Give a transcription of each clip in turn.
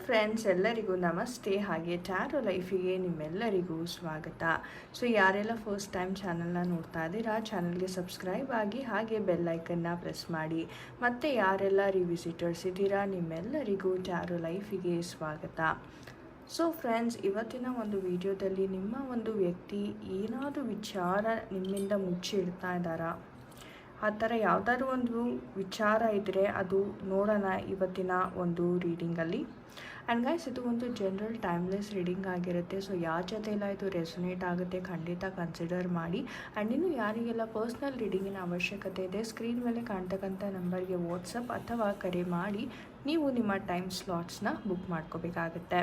Friends, ಎಲ್ಲರಿಗೂ ನಮಸ್ತೆ. ಹಾಗೆ ಟ್ಯಾರೋ ಲೈಫಿಗೆ ನಿಮ್ಮೆಲ್ಲರಿಗೂ ಸ್ವಾಗತ. ಸೊ ಯಾರೆಲ್ಲ ಫಸ್ಟ್ ಟೈಮ್ ಚಾನಲ್ನ ನೋಡ್ತಾ ಇದ್ದೀರಾ, ಚಾನಲ್ಗೆ ಸಬ್ಸ್ಕ್ರೈಬ್ ಆಗಿ ಹಾಗೆ ಬೆಲ್ ಐಕನ್ನ ಪ್ರೆಸ್ ಮಾಡಿ. ಮತ್ತು ಯಾರೆಲ್ಲ ರಿವಿಸಿಟರ್ಸ್ ಇದ್ದೀರಾ, ನಿಮ್ಮೆಲ್ಲರಿಗೂ ಟ್ಯಾರೋ ಲೈಫಿಗೆ ಸ್ವಾಗತ. ಸೊ ಫ್ರೆಂಡ್ಸ್, ಇವತ್ತಿನ ಒಂದು ವಿಡಿಯೋದಲ್ಲಿ ನಿಮ್ಮ ಒಂದು ವ್ಯಕ್ತಿ ಏನಾದರೂ ವಿಚಾರ ನಿಮ್ಮಿಂದ ಮುಚ್ಚಿಡ್ತಾ ಇದ್ದಾರಾ, ಆ ಥರ ಯಾವುದಾದ್ರೂ ಒಂದು ವಿಚಾರ ಇದ್ದರೆ ಅದು ನೋಡೋಣ ಇವತ್ತಿನ ಒಂದು ರೀಡಿಂಗಲ್ಲಿ. ಆ್ಯಂಡ್ ಗೈಸ್, ಇದು ಒಂದು ಜನರಲ್ ಟೈಮ್ಲೆಸ್ ರೀಡಿಂಗ್ ಆಗಿರುತ್ತೆ. ಸೊ ಯಾರ ಜೊತೆ ಎಲ್ಲ ಇದು ರೆಸೊನೇಟ್ ಆಗುತ್ತೆ ಖಂಡಿತ ಕನ್ಸಿಡರ್ ಮಾಡಿ. ಆ್ಯಂಡ್ ಇನ್ನು ಯಾರಿಗೆಲ್ಲ ಪರ್ಸ್ನಲ್ ರೀಡಿಂಗಿನ ಅವಶ್ಯಕತೆ ಇದೆ, ಸ್ಕ್ರೀನ್ ಮೇಲೆ ಕಾಣ್ತಕ್ಕಂಥ ನಂಬರ್ಗೆ ವಾಟ್ಸಪ್ ಅಥವಾ ಕರೆ ಮಾಡಿ ನೀವು ನಿಮ್ಮ ಟೈಮ್ ಸ್ಲಾಟ್ಸ್ನ ಬುಕ್ ಮಾಡ್ಕೋಬೇಕಾಗತ್ತೆ.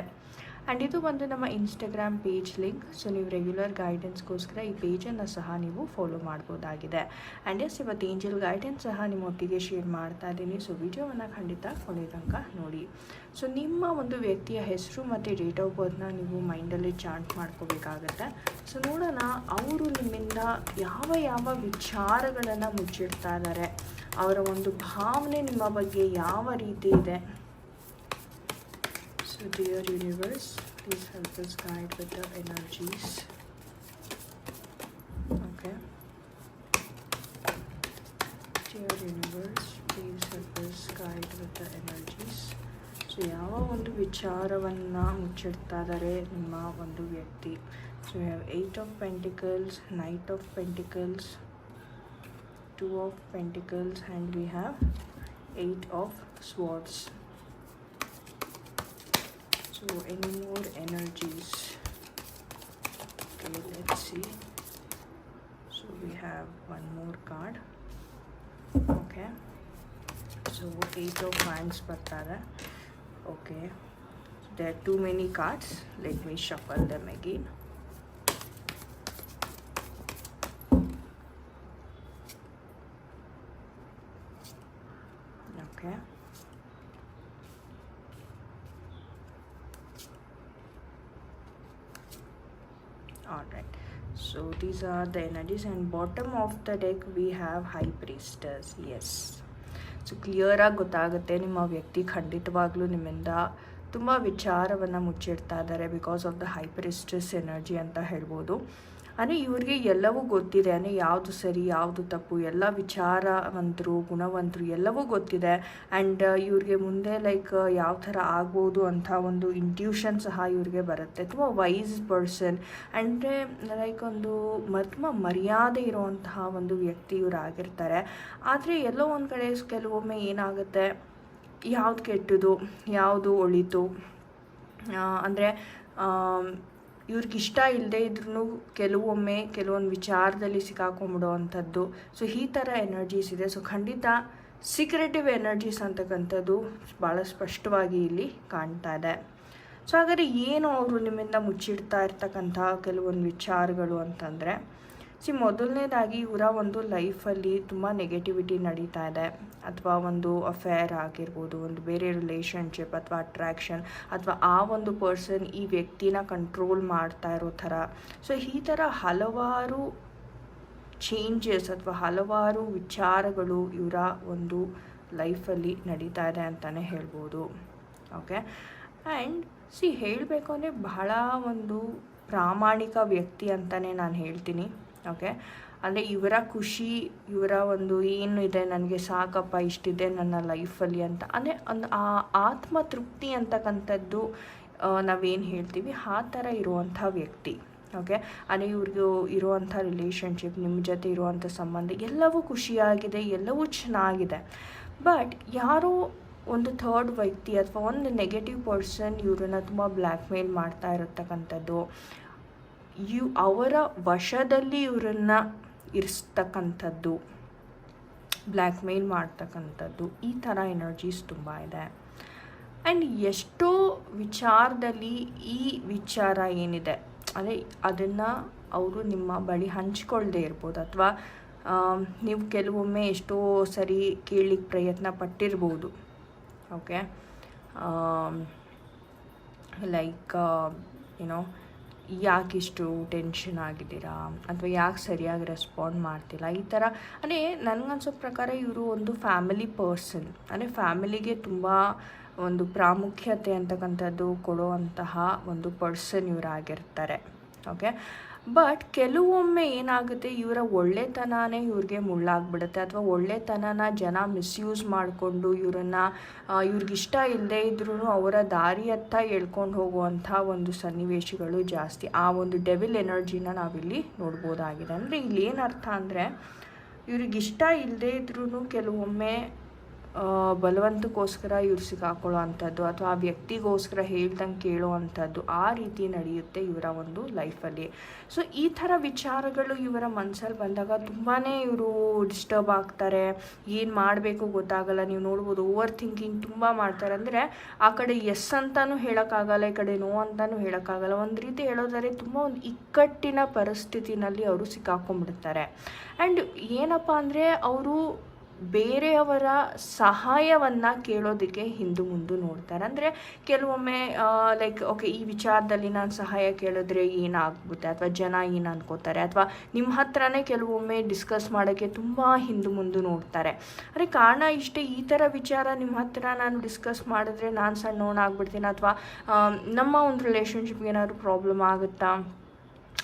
ಆ್ಯಂಡ್ ಇದು ಒಂದು ನಮ್ಮ ಇನ್ಸ್ಟಾಗ್ರಾಮ್ ಪೇಜ್ ಲಿಂಕ್. ಸೊ ನೀವು ರೆಗ್ಯುಲರ್ ಗೈಡೆನ್ಸ್ಗೋಸ್ಕರ ಈ ಪೇಜನ್ನು ಸಹ ನೀವು ಫಾಲೋ ಮಾಡ್ಬೋದಾಗಿದೆ. ಆ್ಯಂಡ್ ಎಸ್, ಇವತ್ತು ಏಂಜಲ್ ಗೈಡೆನ್ಸ್ ಸಹ ನಿಮ್ಮೊಟ್ಟಿಗೆ ಶೇರ್ ಮಾಡ್ತಾ ಇದ್ದೀನಿ. ಸೊ ವಿಡಿಯೋವನ್ನು ಖಂಡಿತ ಕೊನೆ ತನಕ ನೋಡಿ. ಸೊ ನಿಮ್ಮ ಒಂದು ವ್ಯಕ್ತಿಯ ಹೆಸರು ಮತ್ತು ಡೇಟ್ ಆಫ್ ಬರ್ತ್ನ ನೀವು ಮೈಂಡಲ್ಲಿ ಚಾಂಟ್ ಮಾಡ್ಕೋಬೇಕಾಗತ್ತೆ. ಸೊ ನೋಡೋಣ ಅವರು ನಿಮ್ಮಿಂದ ಯಾವ ಯಾವ ವಿಚಾರಗಳನ್ನು ಮುಚ್ಚಿಡ್ತಾ ಇದ್ದಾರೆ, ಅವರ ಒಂದು ಭಾವನೆ ನಿಮ್ಮ ಬಗ್ಗೆ ಯಾವ ರೀತಿ ಇದೆ. So dear universe, please help us guide with the energies. Okay. Dear universe, please help us guide with the energies. So ಯಾವ ಒಂದು ವಿಚಾರವನ್ನು ಮುಚ್ಚಿಡ್ತಾ ಇದ್ದಾರೆ ನಿಮ್ಮ ಒಂದು ವ್ಯಕ್ತಿ. So we have 8 of Pentacles, Knight of Pentacles, 2 of Pentacles, and we have 8 of Swords. So any more energies? Okay, let's see. So we have one more card. Okay, so 8 of Wands bartara. Okay, there are too many cards. Let me shuffle them again. Okay, alright, so these are the energies, and bottom of the deck we have High Priestess. Yes, so ಕ್ಲಿಯರಾಗಿ ಗೊತ್ತಾಗುತ್ತೆ ನಿಮ್ಮ ವ್ಯಕ್ತಿ ಖಂಡಿತವಾಗ್ಲೂ ನಿಮ್ಮಿಂದ ತುಂಬ ವಿಚಾರವನ್ನು ಮುಚ್ಚಿಡ್ತಾ ಇದ್ದಾರೆ because of the high priestess energy ಅಂತ ಹೇಳ್ಬೋದು. ಅಂದರೆ ಇವ್ರಿಗೆ ಎಲ್ಲವೂ ಗೊತ್ತಿದೆ, ಅಂದರೆ ಯಾವುದು ಸರಿ ಯಾವುದು ತಪ್ಪು ಎಲ್ಲ ವಿಚಾರವಂತರು ಗುಣವಂತರು ಎಲ್ಲವೂ ಗೊತ್ತಿದೆ. ಆ್ಯಂಡ್ ಇವ್ರಿಗೆ ಮುಂದೆ ಲೈಕ್ ಯಾವ ಥರ ಆಗ್ಬೋದು ಅಂತ ಒಂದು ಇಂಟ್ಯೂಷನ್ ಸಹ ಇವ್ರಿಗೆ ಬರುತ್ತೆ. ತುಂಬ ವೈಸ್ ಪರ್ಸನ್, ಅಂದರೆ ಲೈಕ್ ಒಂದು ಮರ್ಯಾದೆ ಇರುವಂತಹ ಒಂದು ವ್ಯಕ್ತಿ ಇವ್ರು ಆಗಿರ್ತಾರೆ. ಆದರೆ ಎಲ್ಲೋ ಒಂದು ಕಡೆ ಕೆಲವೊಮ್ಮೆ ಏನಾಗುತ್ತೆ, ಯಾವುದು ಕೆಟ್ಟದು ಯಾವುದು ಒಳಿತು, ಅಂದರೆ ಇವ್ರಿಗಿಷ್ಟ ಇಲ್ಲದೆ ಇದ್ರೂ ಕೆಲವೊಂದು ವಿಚಾರದಲ್ಲಿ ಸಿಕ್ಕಾಕೊಂಬಿಡೋ ಅಂಥದ್ದು. ಸೊ ಈ ಥರ ಎನರ್ಜೀಸ್ ಇದೆ. ಸೊ ಖಂಡಿತ ಸೀಕ್ರೆಟಿವ್ ಎನರ್ಜೀಸ್ ಅಂತಕ್ಕಂಥದ್ದು ಭಾಳ ಸ್ಪಷ್ಟವಾಗಿ ಇಲ್ಲಿ ಕಾಣ್ತಾ ಇದೆ. ಸೊ ಹಾಗಾದರೆ ಏನು ಅವರು ನಿಮ್ಮಿಂದ ಮುಚ್ಚಿಡ್ತಾ ಇರ್ತಕ್ಕಂಥ ಕೆಲವೊಂದು ವಿಚಾರಗಳು ಅಂತಂದರೆ, ಮೊದಲನೇದಾಗಿ ಇವರ ಒಂದು ಲೈಫಲ್ಲಿ ತುಂಬ ನೆಗೆಟಿವಿಟಿ ನಡೀತಾ ಇದೆ, ಅಥವಾ ಒಂದು ಅಫೇರ್ ಆಗಿರ್ಬೋದು, ಒಂದು ಬೇರೆ ರಿಲೇಷನ್ಶಿಪ್ ಅಥವಾ ಅಟ್ರ್ಯಾಕ್ಷನ್, ಅಥವಾ ಆ ಒಂದು ಪರ್ಸನ್ ಈ ವ್ಯಕ್ತಿನ ಕಂಟ್ರೋಲ್ ಮಾಡ್ತಾ ಇರೋ ಥರ. ಸೊ ಈ ಥರ ಹಲವಾರು ಚೇಂಜಸ್ ಅಥವಾ ಹಲವಾರು ವಿಚಾರಗಳು ಇವರ ಒಂದು ಲೈಫಲ್ಲಿ ನಡೀತಾ ಇದೆ ಅಂತಲೇ ಹೇಳ್ಬೋದು. ಓಕೆ, ಆ್ಯಂಡ್ ಹೇಳಬೇಕು ಅಂದರೆ ಬಹಳ ಒಂದು ಪ್ರಾಮಾಣಿಕ ವ್ಯಕ್ತಿ ಅಂತಲೇ ನಾನು ಹೇಳ್ತೀನಿ. ಓಕೆ, ಅಂದರೆ ಇವರ ಖುಷಿ, ಇವರ ಒಂದು ಏನು ಇದೆ ನನಗೆ ಸಾಕಪ್ಪ ಇಷ್ಟಿದೆ ನನ್ನ ಲೈಫಲ್ಲಿ ಅಂತ, ಅಂದರೆ ಒಂದು ಆ ಆತ್ಮತೃಪ್ತಿ ಅಂತಕ್ಕಂಥದ್ದು ನಾವೇನು ಹೇಳ್ತೀವಿ ಆ ಥರ ಇರುವಂಥ ವ್ಯಕ್ತಿ. ಓಕೆ, ಅಂದರೆ ಇವ್ರಿಗೂ ಇರುವಂಥ ರಿಲೇಷನ್ಶಿಪ್, ನಿಮ್ಮ ಜೊತೆ ಇರುವಂಥ ಸಂಬಂಧ ಎಲ್ಲವೂ ಖುಷಿಯಾಗಿದೆ, ಎಲ್ಲವೂ ಚೆನ್ನಾಗಿದೆ. ಬಟ್ ಯಾರೋ ಒಂದು ಥರ್ಡ್ ವ್ಯಕ್ತಿ ಅಥವಾ ಒಂದು ನೆಗೆಟಿವ್ ಪರ್ಸನ್ ಇವ್ರನ್ನ ತುಂಬ ಬ್ಲ್ಯಾಕ್ ಮೇಲ್ ಮಾಡ್ತಾ ಇರತಕ್ಕಂಥದ್ದು, ಅವರ ವಶದಲ್ಲಿ ಇವರನ್ನು ಇರಿಸ್ತಕ್ಕಂಥದ್ದು, ಬ್ಲ್ಯಾಕ್ ಮೇಲ್ ಮಾಡ್ತಕ್ಕಂಥದ್ದು, ಈ ಥರ ಎನರ್ಜೀಸ್ ತುಂಬ ಇದೆ. ಆ್ಯಂಡ್ ಎಷ್ಟೋ ವಿಚಾರದಲ್ಲಿ ಈ ವಿಚಾರ ಏನಿದೆ ಅಂದರೆ ಅದನ್ನು ಅವರು ನಿಮ್ಮ ಬಳಿ ಹಂಚ್ಕೊಳ್ದೇ ಇರ್ಬೋದು, ಅಥವಾ ನೀವು ಕೆಲವೊಮ್ಮೆ ಎಷ್ಟೋ ಸರಿ ಕೇಳಲಿಕ್ಕೆ ಪ್ರಯತ್ನ ಪಟ್ಟಿರ್ಬೋದು. ಓಕೆ, ಲೈಕ್ ಏನೋ ಯಾಕಿಷ್ಟು ಟೆನ್ಷನ್ ಆಗಿದ್ದೀರಾ, ಅಥವಾ ಯಾಕೆ ಸರಿಯಾಗಿ ರೆಸ್ಪಾಂಡ್ ಮಾಡ್ತಿಲ್ಲ, ಈ ಥರ. ಅಂದರೆ ನನಗನ್ಸೋ ಪ್ರಕಾರ ಇವರು ಒಂದು ಫ್ಯಾಮಿಲಿ ಪರ್ಸನ್, ಅಂದರೆ ಫ್ಯಾಮಿಲಿಗೆ ತುಂಬ ಒಂದು ಪ್ರಾಮುಖ್ಯತೆ ಅಂತಕ್ಕಂಥದ್ದು ಕೊಡುವಂತಹ ಒಂದು ಪರ್ಸನ್ ಇವರಾಗಿರ್ತಾರೆ. ಓಕೆ, ಬಟ್ ಕೆಲವೊಮ್ಮೆ ಏನಾಗುತ್ತೆ, ಇವರ ಒಳ್ಳೆತನನೇ ಇವ್ರಿಗೆ ಮುಳ್ಳಾಗ್ಬಿಡುತ್ತೆ, ಅಥವಾ ಒಳ್ಳೆತನನ ಜನ ಮಿಸ್ಯೂಸ್ ಮಾಡಿಕೊಂಡು ಇವ್ರಿಗಿಷ್ಟ ಇಲ್ಲದೆ ಇದ್ರೂ ಅವರ ದಾರಿಯತ್ತ ಎಳ್ಕೊಂಡು ಹೋಗುವಂಥ ಒಂದು ಸನ್ನಿವೇಶಗಳು ಜಾಸ್ತಿ. ಆ ಒಂದು ಡೆವಿಲ್ ಎನರ್ಜಿನ ನಾವಿಲ್ಲಿ ನೋಡ್ಬೋದಾಗಿದೆ. ಅಂದರೆ ಇಲ್ಲಿ ಏನು ಅರ್ಥ ಅಂದರೆ, ಇವ್ರಿಗಿಷ್ಟ ಇಲ್ಲದೆ ಇದ್ರೂ ಕೆಲವೊಮ್ಮೆ ಬಲವಂತಕ್ಕೋಸ್ಕರ ಇವ್ರು ಸಿಕ್ಕಾಕೊಳ್ಳೋ ಅಂಥದ್ದು, ಅಥವಾ ಆ ವ್ಯಕ್ತಿಗೋಸ್ಕರ ಹೇಳ್ದಂಗೆ ಕೇಳೋ ಅಂಥದ್ದು, ಆ ರೀತಿ ನಡೆಯುತ್ತೆ ಇವರ ಒಂದು ಲೈಫಲ್ಲಿ. ಸೊ ಈ ಥರ ವಿಚಾರಗಳು ಇವರ ಮನಸ್ಸಲ್ಲಿ ಬಂದಾಗ ತುಂಬಾ ಇವರು ಡಿಸ್ಟರ್ಬ್ ಆಗ್ತಾರೆ, ಏನು ಮಾಡಬೇಕು ಗೊತ್ತಾಗಲ್ಲ. ನೀವು ನೋಡ್ಬೋದು, ಓವರ್ ಥಿಂಕಿಂಗ್ ತುಂಬ ಮಾಡ್ತಾರೆ. ಅಂದರೆ ಆ ಕಡೆ ಎಸ್ ಅಂತಲೂ ಹೇಳೋಕ್ಕಾಗಲ್ಲ, ಈ ಕಡೆ ನೋ ಅಂತಲೂ ಹೇಳೋಕ್ಕಾಗಲ್ಲ. ಒಂದು ರೀತಿ ಹೇಳೋದಾದ್ರೆ ತುಂಬ ಒಂದು ಇಕ್ಕಟ್ಟಿನ ಪರಿಸ್ಥಿತಿನಲ್ಲಿ ಅವರು ಸಿಕ್ಕಾಕೊಂಡ್ಬಿಡ್ತಾರೆ. ಆ್ಯಂಡ್ ಏನಪ್ಪ ಅಂದರೆ, ಅವರು ಬೇರೆಯವರ ಸಹಾಯವನ್ನು ಕೇಳೋದಕ್ಕೆ ಹಿಂದು ಮುಂದೆ ನೋಡ್ತಾರೆ. ಅಂದರೆ ಕೆಲವೊಮ್ಮೆ ಲೈಕ್ ಓಕೆ, ಈ ವಿಚಾರದಲ್ಲಿ ನಾನು ಸಹಾಯ ಕೇಳಿದ್ರೆ ಏನಾಗುತ್ತೆ, ಅಥವಾ ಜನ ಏನು ಅನ್ಕೋತಾರೆ, ಅಥವಾ ನಿಮ್ಮ ಹತ್ರನೇ ಕೆಲವೊಮ್ಮೆ ಡಿಸ್ಕಸ್ ಮಾಡೋಕ್ಕೆ ತುಂಬ ಹಿಂದು ಮುಂದೆ ನೋಡ್ತಾರೆ. ಅಂದರೆ ಕಾರಣ ಇಷ್ಟೇ, ಈ ಥರ ವಿಚಾರ ನಿಮ್ಮ ಹತ್ರ ನಾನು ಡಿಸ್ಕಸ್ ಮಾಡಿದ್ರೆ ನಾನು ಸಣ್ಣವನಾಗ್ಬಿಡ್ತೀನಿ, ಅಥವಾ ನಮ್ಮ ಒಂದು ರಿಲೇಷನ್ಶಿಪ್ಗೆ ಏನಾದರೂ ಪ್ರಾಬ್ಲಮ್ ಆಗುತ್ತಾ,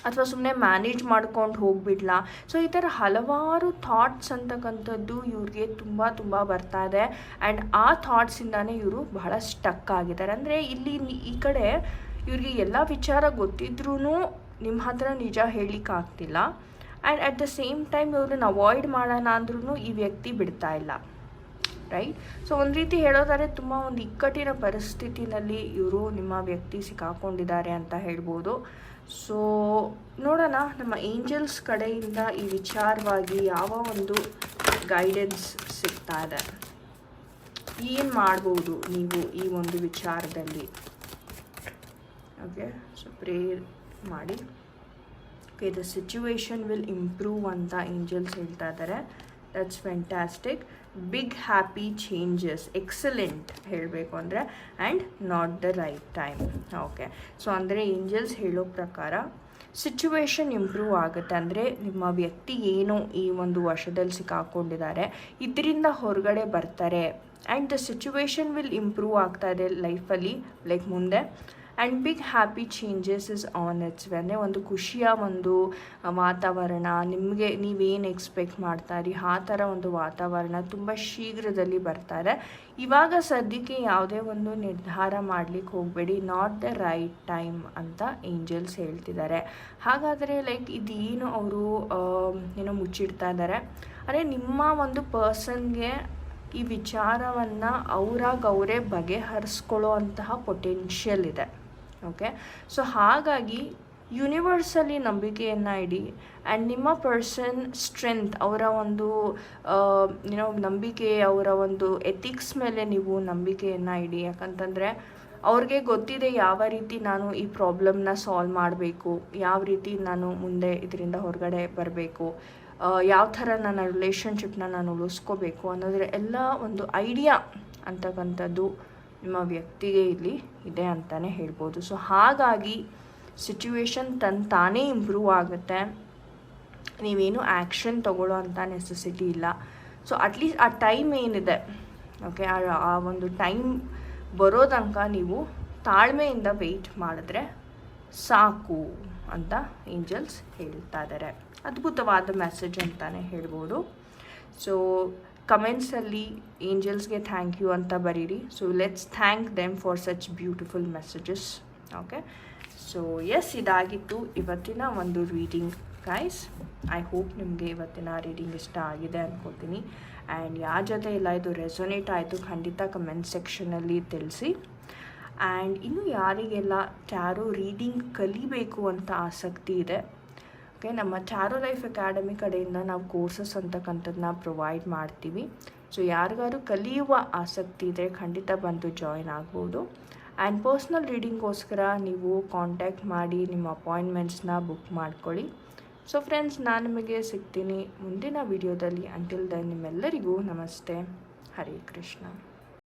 ಅಥವಾ ಸುಮ್ಮನೆ ಮ್ಯಾನೇಜ್ ಮಾಡ್ಕೊಂಡು ಹೋಗ್ಬಿಡ್ಲಾ. ಸೊ ಈ ಥರ ಹಲವಾರು ಥಾಟ್ಸ್ ಅಂತಕ್ಕಂಥದ್ದು ಇವ್ರಿಗೆ ತುಂಬ ಬರ್ತಾ ಇದೆ. ಆ್ಯಂಡ್ ಆ ಥಾಟ್ಸಿಂದಾನೇ ಇವರು ಬಹಳ ಸ್ಟಕ್ ಆಗಿದ್ದಾರೆ. ಅಂದರೆ ಇಲ್ಲಿ ಈ ಕಡೆ ಇವ್ರಿಗೆ ಎಲ್ಲ ವಿಚಾರ ಗೊತ್ತಿದ್ರೂ ನಿಮ್ಮ ಹತ್ರ ನಿಜ ಹೇಳಲಿಕ್ಕಾಗ್ತಿಲ್ಲ. And at the same time ಇವ್ರನ್ನ ಅವಾಯ್ಡ್ ಮಾಡೋಣ ಅಂದ್ರೂ ಈ ವ್ಯಕ್ತಿ ಬಿಡ್ತಾ ಇಲ್ಲ, ರೈಟ್? ಸೊ ಒಂದು ರೀತಿ ಹೇಳೋದಾದ್ರೆ ತುಂಬ ಒಂದು ಇಕ್ಕಟ್ಟಿನ ಪರಿಸ್ಥಿತಿನಲ್ಲಿ ಇವರು ನಿಮ್ಮ ವ್ಯಕ್ತಿ ಸಿಕ್ಕಾಕೊಂಡಿದ್ದಾರೆ ಅಂತ ಹೇಳ್ಬೋದು. ಸೊ ನೋಡೋಣ ನಮ್ಮ ಏಂಜಲ್ಸ್ ಕಡೆಯಿಂದ ಈ ವಿಚಾರವಾಗಿ ಯಾವ ಒಂದು ಗೈಡೆನ್ಸ್ ಸಿಗ್ತಾ ಇದೆ, ಏನು ಮಾಡ್ಬೋದು ನೀವು ಈ ಒಂದು ವಿಚಾರದಲ್ಲಿ. ಓಕೆ, ಸೊ ಪ್ರೇಯರ್ ಮಾಡಿ. Okay, the situation will improve ಅಂತ ಏಂಜಲ್ಸ್ ಹೇಳ್ತಾ ಇದ್ದಾರೆ. That's fantastic. Big happy changes, excellent ಹೇಳಬೇಕು ಅಂದರೆ, and not the right time. Okay, so ಅಂದರೆ ಏಂಜಲ್ಸ್ ಹೇಳೋ ಪ್ರಕಾರ ಸಿಚುವೇಶನ್ ಇಂಪ್ರೂವ್ ಆಗುತ್ತೆ. ಅಂದರೆ ನಿಮ್ಮ ವ್ಯಕ್ತಿ ಏನೋ ಈ ಒಂದು ವರ್ಷದಲ್ಲಿ ಸಿಕ್ಕಾಕೊಂಡಿದ್ದಾರೆ, ಇದರಿಂದ ಹೊರಗಡೆ ಬರ್ತಾರೆ. And the situation will improve ಆಗ್ತಾ ಇದೆ ಲೈಫಲ್ಲಿ, ಲೈಕ್ ಮುಂದೆ. And big happy changes is on its way. ಅಂದರೆ ಒಂದು ಖುಷಿಯ ಒಂದು ವಾತಾವರಣ, ನಿಮಗೆ ನೀವೇನು ಎಕ್ಸ್ಪೆಕ್ಟ್ ಮಾಡ್ತಾರಿ ಆ ಥರ ಒಂದು ವಾತಾವರಣ ತುಂಬ ಶೀಘ್ರದಲ್ಲಿ ಬರ್ತಾರೆ. ಇವಾಗ ಸದ್ಯಕ್ಕೆ ಯಾವುದೇ ಒಂದು ನಿರ್ಧಾರ ಮಾಡಲಿಕ್ಕೆ ಹೋಗಬೇಡಿ, ನಾಟ್ ದ ರೈಟ್ ಟೈಮ್ ಅಂತ ಏಂಜಲ್ಸ್ ಹೇಳ್ತಿದ್ದಾರೆ. ಹಾಗಾದರೆ ಲೈಕ್ ಇದೇನು ಅವರು ಏನೋ ಮುಚ್ಚಿಡ್ತಾ ಇದ್ದಾರೆ ಅಂದರೆ, ನಿಮ್ಮ ಒಂದು ಪರ್ಸನ್ಗೆ ಈ ವಿಚಾರವನ್ನು ಅವರೇ ಬಗೆಹರಿಸ್ಕೊಳ್ಳೋ ಅಂತಹ ಪೊಟೆನ್ಷಿಯಲ್ ಇದೆ. ಓಕೆ, ಸೊ ಹಾಗಾಗಿ ಯೂನಿವರ್ಸಲ್ಲಿ ನಂಬಿಕೆಯನ್ನು ಇಡಿ. ಆ್ಯಂಡ್ ನಿಮ್ಮ ಪರ್ಸನ್ ಸ್ಟ್ರೆಂತ್, ಅವರ ಒಂದು ನಂಬಿಕೆ, ಅವರ ಒಂದು ಎಥಿಕ್ಸ್ ಮೇಲೆ ನೀವು ನಂಬಿಕೆಯನ್ನು ಇಡಿ. ಯಾಕಂತಂದರೆ ಅವ್ರಿಗೆ ಗೊತ್ತಿದೆ ಯಾವ ರೀತಿ ನಾನು ಈ ಪ್ರಾಬ್ಲಮ್ನ ಸಾಲ್ವ್ ಮಾಡಬೇಕು, ಯಾವ ರೀತಿ ನಾನು ಮುಂದೆ ಇದರಿಂದ ಹೊರಗಡೆ ಬರಬೇಕು, ಯಾವ ಥರ ನನ್ನ ರಿಲೇಷನ್ಶಿಪ್ನ ನಾನು ಉಳಿಸ್ಕೋಬೇಕು ಅನ್ನೋದ್ರ ಎಲ್ಲ ಒಂದು ಐಡಿಯಾ ಅಂತಕ್ಕಂಥದ್ದು ನಿಮ್ಮ ವ್ಯಕ್ತಿಗೆ ಇಲ್ಲಿ ಇದೆ ಅಂತಲೇ ಹೇಳ್ಬೋದು. ಸೊ ಹಾಗಾಗಿ ಸಿಚುವೇಶನ್ ತಾನೇ ಇಂಪ್ರೂವ್ ಆಗುತ್ತೆ, ನೀವೇನು ಆ್ಯಕ್ಷನ್ ತೊಗೊಳ್ಳೋ ಅಂಥ ನೆಸೆಸಿಟಿ ಇಲ್ಲ. ಸೊ ಅಟ್ಲೀಸ್ಟ್ ಆ ಟೈಮ್ ಏನಿದೆ, ಓಕೆ, ಆ ಒಂದು ಟೈಮ್ ಬರೋ ತನಕ ನೀವು ತಾಳ್ಮೆಯಿಂದ ವೆಯ್ಟ್ ಮಾಡಿದ್ರೆ ಸಾಕು ಅಂತ ಏಂಜಲ್ಸ್ ಹೇಳ್ತಾ ಇದ್ದಾರೆ. ಅದ್ಭುತವಾದ ಮೆಸೇಜ್ ಅಂತಲೇ ಹೇಳ್ಬೋದು. ಸೊ ಕಮೆಂಟ್ಸಲ್ಲಿ ಏಂಜಲ್ಸ್ಗೆ ಥ್ಯಾಂಕ್ ಯು ಅಂತ ಬರೀರಿ. So let's thank them for such beautiful messages. Okay, so yes, ಇದಾಗಿತ್ತು ಇವತ್ತಿನ ಒಂದು ರೀಡಿಂಗ್ ಗೈಸ್. ಐ ಹೋಪ್ ನಿಮಗೆ ಇವತ್ತಿನ ರೀಡಿಂಗ್ ಇಷ್ಟ ಆಗಿದೆ ಅಂದ್ಕೋತೀನಿ. ಆ್ಯಂಡ್ ಯಾರ ಜೊತೆ ಎಲ್ಲ ಇದು ರೆಸೊನೇಟ್ ಆಯಿತು ಖಂಡಿತ ಕಮೆಂಟ್ ಸೆಕ್ಷನಲ್ಲಿ ತಿಳಿಸಿ. ಆ್ಯಂಡ್ ಇನ್ನು ಯಾರಿಗೆಲ್ಲ ಟ್ಯಾರೋ ರೀಡಿಂಗ್ ಕಲಿಬೇಕು ಅಂತ ಆಸಕ್ತಿ ಇದೆ, ಓಕೆ, ನಮ್ಮ ಟ್ಯಾರೋ ಲೈಫ್ ಅಕಾಡೆಮಿ ಕಡೆಯಿಂದ ನಾವು ಕೋರ್ಸಸ್ ಅಂತಕ್ಕಂಥದ್ದನ್ನ ಪ್ರೊವೈಡ್ ಮಾಡ್ತೀವಿ. ಸೊ ಯಾರಿಗಾರು ಕಲಿಯುವ ಆಸಕ್ತಿ ಇದೆ ಖಂಡಿತ ಬಂದು ಜಾಯಿನ್ ಆಗ್ಬೋದು. ಆ್ಯಂಡ್ ಪರ್ಸ್ನಲ್ ರೀಡಿಂಗ್ಗೋಸ್ಕರ ನೀವು ಕಾಂಟ್ಯಾಕ್ಟ್ ಮಾಡಿ ನಿಮ್ಮ ಅಪಾಯಿಂಟ್ಮೆಂಟ್ಸ್ನ ಬುಕ್ ಮಾಡ್ಕೊಳ್ಳಿ. ಸೊ ಫ್ರೆಂಡ್ಸ್, ನಾನು ನಿಮಗೆ ಸಿಗ್ತೀನಿ ಮುಂದಿನ ವಿಡಿಯೋದಲ್ಲಿ. ಅಂಟಿಲ್ ದೆನ್ ನಿಮ್ಮೆಲ್ಲರಿಗೂ ನಮಸ್ತೆ. ಹರೇ ಕೃಷ್ಣ.